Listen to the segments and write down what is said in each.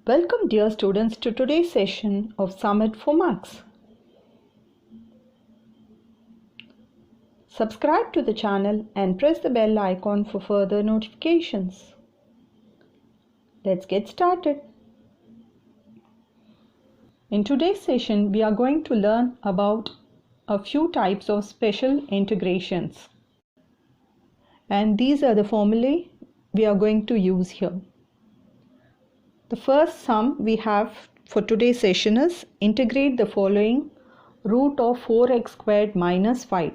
Welcome dear students to today's session of Summit for Maths. Subscribe to the channel and press the bell icon for further notifications. Let's get started. In today's session, we are going to learn about a few types of special integrations. And these are the formulae we are going to use here. The first sum we have for today's session is integrate the following root of 4x squared minus 5.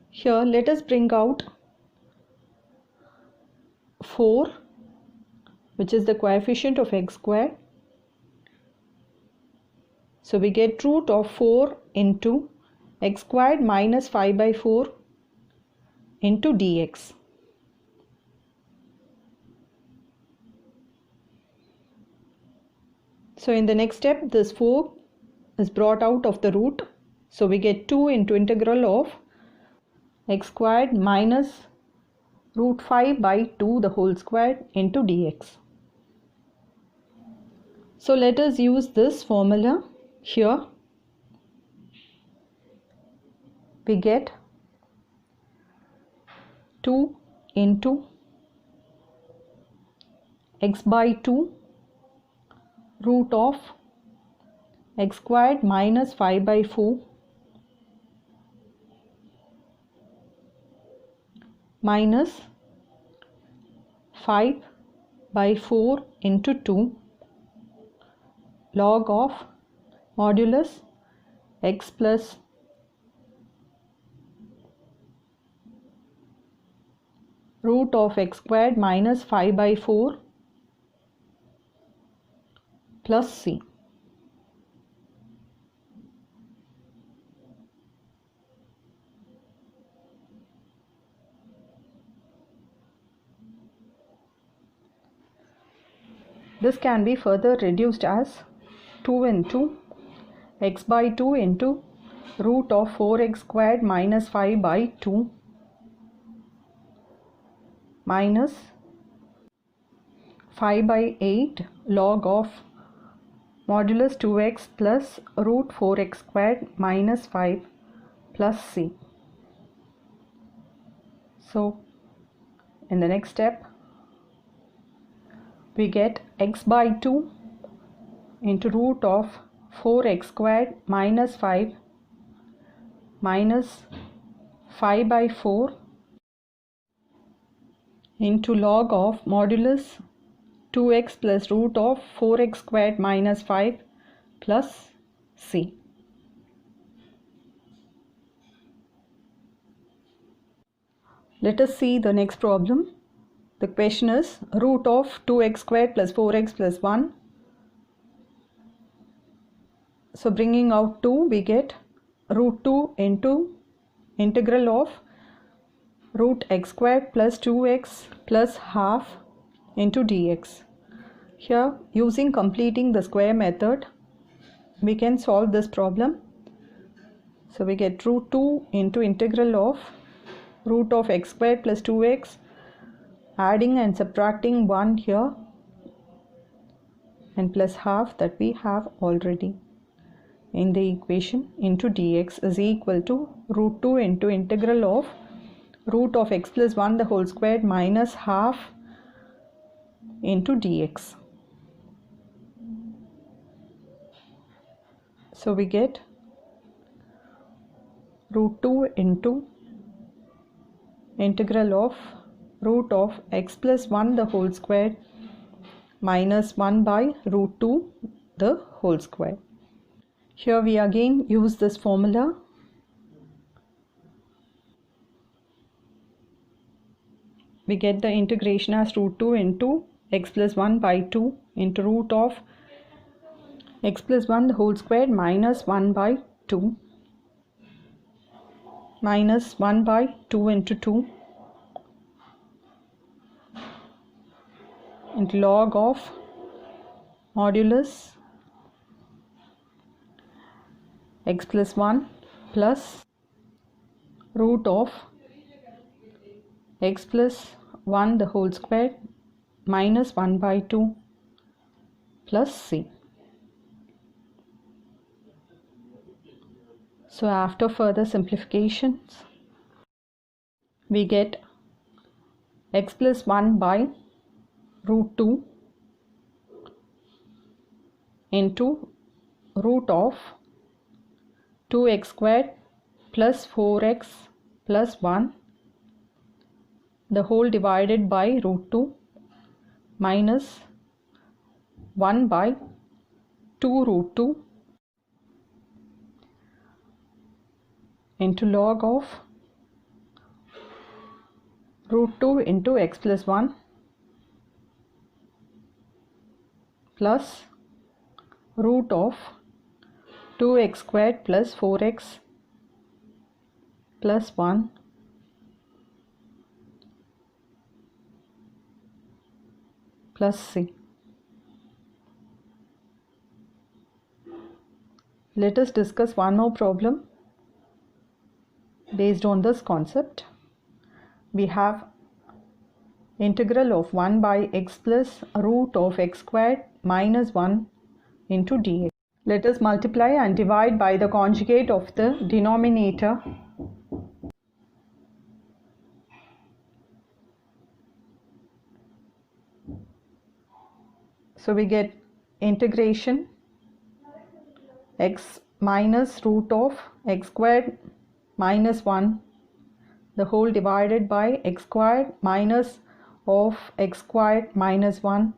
Here let us bring out 4, which is the coefficient of x squared. So we get root of 4 into x squared minus 5 by 4 into dx. So in the next step, this 4 is brought out of the root. So we get 2 into integral of x squared minus root 5 by 2 the whole squared into dx. So let us use this formula here. We get 2 into x by 2 root of x squared minus 5 by 4 minus 5 by 4 into 2 log of modulus x plus root of x squared minus 5 by 4 plus c. This can be further reduced as 2 into x by 2 into root of 4x squared minus 5 by 2 minus 5 by 8 log of modulus 2x plus root 4x squared minus 5 plus c. So in the next step, we get x by 2 into root of 4x squared minus 5 minus 5 by 4 into log of modulus 2x plus root of 4x squared minus 5 plus c. Let us see the next problem. The question is root of 2x squared plus 4x plus 1. So bringing out 2, we get root 2 into integral of root x squared plus 2x plus half into dx. Here, using completing the square method, we can solve this problem. So we get root 2 into integral of root of x squared plus 2x, adding and subtracting 1 here, and plus half that we have already in the equation into dx is equal to root 2 into integral of root of x plus 1 the whole squared minus half into dx. So we get root 2 into integral of root of x plus 1 the whole squared minus 1 by root 2 the whole square. Here we again use this formula. We get the integration as root 2 into x plus 1 by 2 into root of x plus 1 the whole squared minus 1 by 2 minus 1 by 2 into 2 into log of modulus x plus 1 plus root of x plus 1 the whole square minus 1 by 2 plus c. So after further simplifications, we get x plus 1 by root 2 into root of 2x squared plus 4x plus 1 the whole divided by root 2 minus 1 by 2 root 2 into log of root 2 into x plus 1 plus root of 2x squared plus 4x plus 1 plus c. Let us discuss one more problem based on this concept. We have integral of 1 by x plus root of x squared minus 1 into dx. Let us multiply and divide by the conjugate of the denominator. So we get integration x minus root of x squared minus 1 the whole divided by x squared minus of x squared minus 1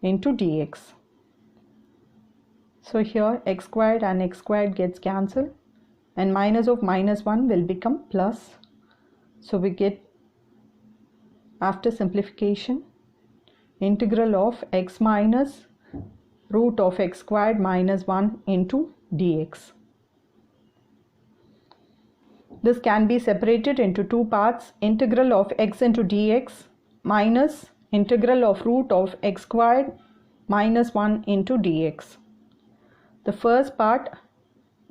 into dx. So here x squared and x squared gets cancelled and minus of minus 1 will become plus. So we get, after simplification, integral of x minus root of x squared minus 1 into dx. This can be separated into two parts: integral of x into dx minus integral of root of x squared minus 1 into dx. The first part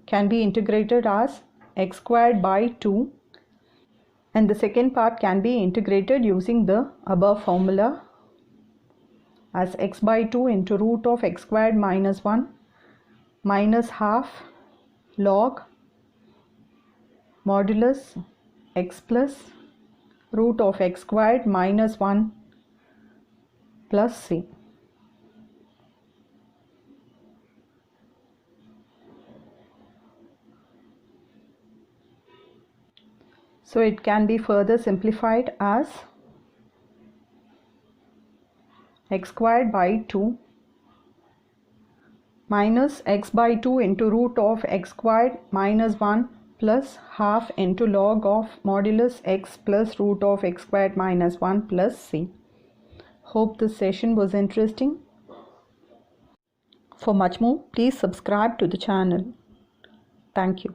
can be integrated as x squared by 2 and the second part can be integrated using the above formula as x by 2 into root of x squared minus 1 minus half log modulus x plus root of x squared minus 1 plus c. So it can be further simplified as x squared by 2 minus x by 2 into root of x squared minus 1 plus half into log of modulus x plus root of x squared minus 1 plus c. Hope this session was interesting. For much more, please subscribe to the channel. Thank you.